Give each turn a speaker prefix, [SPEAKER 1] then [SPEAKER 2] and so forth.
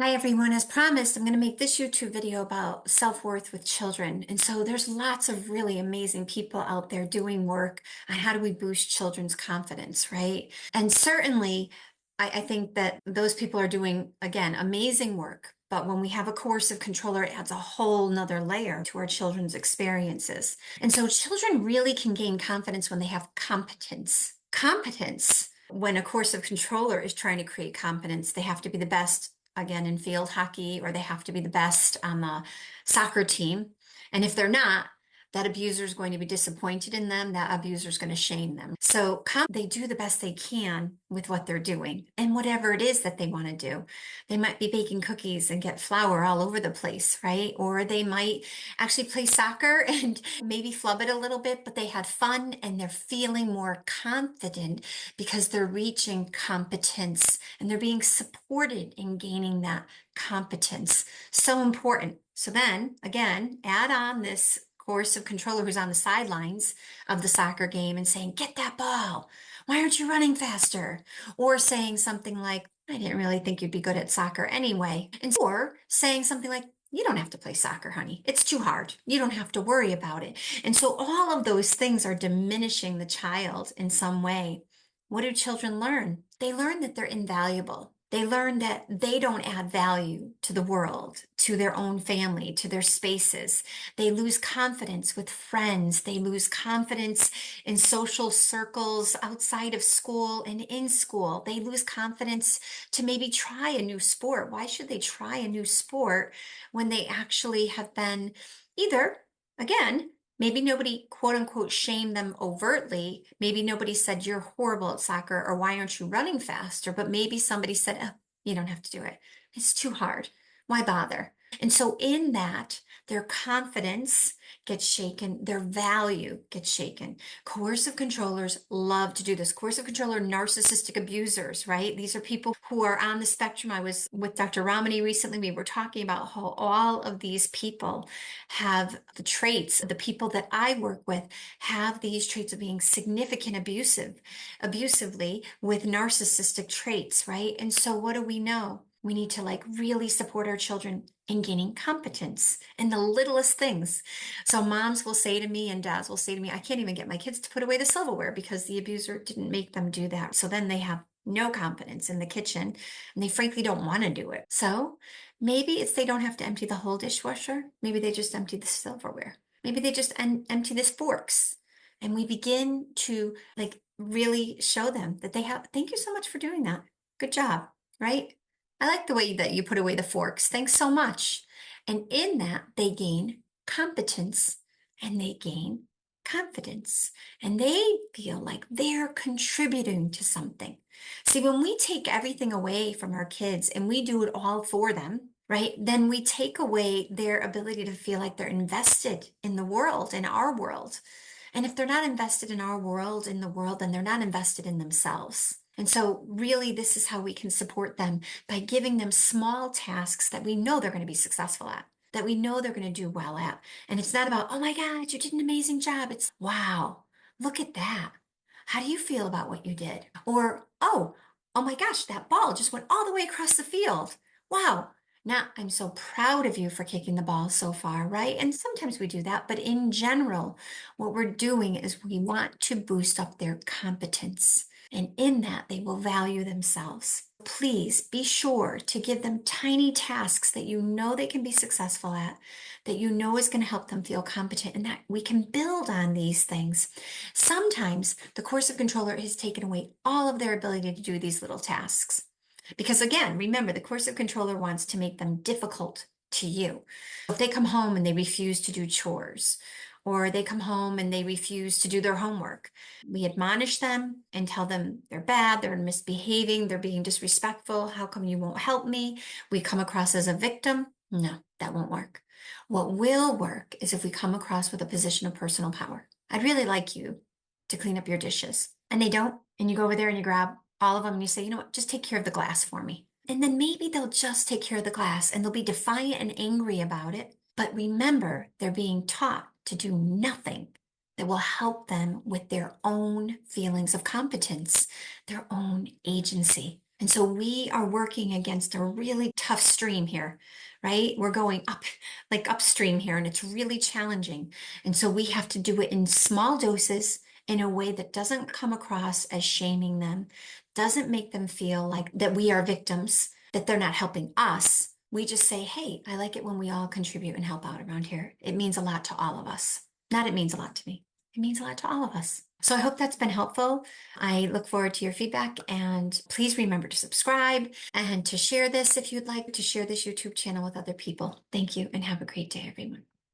[SPEAKER 1] Hi everyone, as promised, I'm going to make this YouTube video about self-worth with children. And so there's lots of really amazing people out there doing work on how do we boost children's confidence, right? And certainly, I think that those people are doing, again, amazing work. But when we have a coercive controller, it adds a whole nother layer to our children's experiences. And so children really can gain confidence when they have competence. Competence, when a coercive controller is trying to create competence, they have to be the best again in field hockey, or they have to be the best on the soccer team. And if they're not, that abuser is going to be disappointed in them. That abuser is going to shame them. So they do the best they can with what they're doing and whatever it is that they want to do. They might be baking cookies and get flour all over the place, right? Or they might actually play soccer and maybe flub it a little bit, but they had fun and they're feeling more confident because they're reaching competence and they're being supported in gaining that competence. So important. So then again, add on this coercive controller who's on the sidelines of the soccer game and saying, get that ball. Why aren't you running faster? Or saying something like, I didn't really think you'd be good at soccer anyway. Or saying something like, you don't have to play soccer, honey. It's too hard. You don't have to worry about it. And so all of those things are diminishing the child in some way. What do children learn? They learn that they're invaluable. They learn that they don't add value to the world, to their own family, to their spaces. They lose confidence with friends. They lose confidence in social circles outside of school and in school. They lose confidence to maybe try a new sport. Why should they try a new sport when they actually have been either, again, maybe nobody quote unquote shamed them overtly. Maybe nobody said you're horrible at soccer or why aren't you running faster? But maybe somebody said, oh, you don't have to do it. It's too hard. Why bother? And so in that, their confidence gets shaken, their value gets shaken. Coercive controllers love to do this. Coercive controller, narcissistic abusers, right? These are people who are on the spectrum. I was with Dr. Ramani recently. We were talking about how all of these people have the traits. The people that I work with have these traits of being significant abusively with narcissistic traits, right? And so what do we know? We need to really support our children in gaining competence in the littlest things. So moms will say to me and dads will say to me, I can't even get my kids to put away the silverware because the abuser didn't make them do that. So then they have no competence in the kitchen and they frankly don't want to do it. So maybe it's they don't have to empty the whole dishwasher. Maybe they just empty the silverware. Maybe they just empty the forks. And we begin to really show them that they have, thank you so much for doing that. Good job, right? I like the way that you put away the forks. Thanks so much. And in that, they gain competence and they gain confidence and they feel like they're contributing to something. See, when we take everything away from our kids and we do it all for them, right, then we take away their ability to feel like they're invested in the world, in our world. And if they're not invested in our world, in the world, then they're not invested in themselves. And so really, this is how we can support them by giving them small tasks that we know they're going to be successful at, that we know they're going to do well at. And it's not about, oh my God, you did an amazing job. It's, wow, look at that. How do you feel about what you did? Or, oh my gosh, that ball just went all the way across the field. Wow. Now, I'm so proud of you for kicking the ball so far, right? And sometimes we do that, but in general, what we're doing is we want to boost up their competence. And in that, they will value themselves. Please be sure to give them tiny tasks that you know they can be successful at, that you know is going to help them feel competent, and that we can build on these things. Sometimes the coercive controller has taken away all of their ability to do these little tasks. Because again, remember, the coercive controller wants to make them difficult to you. If they come home and they refuse to do chores, or they come home and they refuse to do their homework, we admonish them and tell them they're bad, they're misbehaving, they're being disrespectful. How come you won't help me? We come across as a victim. No, that won't work. What will work is if we come across with a position of personal power. I'd really like you to clean up your dishes. And they don't. And you go over there and you grab all of them and you say, you know what, just take care of the glass for me. And then maybe they'll just take care of the glass and they'll be defiant and angry about it. But remember, they're being taught to do nothing that will help them with their own feelings of competence, their own agency. And so we are working against a really tough stream here, right? We're going up, like upstream here, and it's really challenging. And so we have to do it in small doses in a way that doesn't come across as shaming them, doesn't make them feel like that we are victims, that they're not helping us. We just say, hey, I like it when we all contribute and help out around here. It means a lot to all of us. Not it means a lot to me. It means a lot to all of us. So I hope that's been helpful. I look forward to your feedback, and please remember to subscribe and to share this if you'd like to share this YouTube channel with other people. Thank you and have a great day, everyone.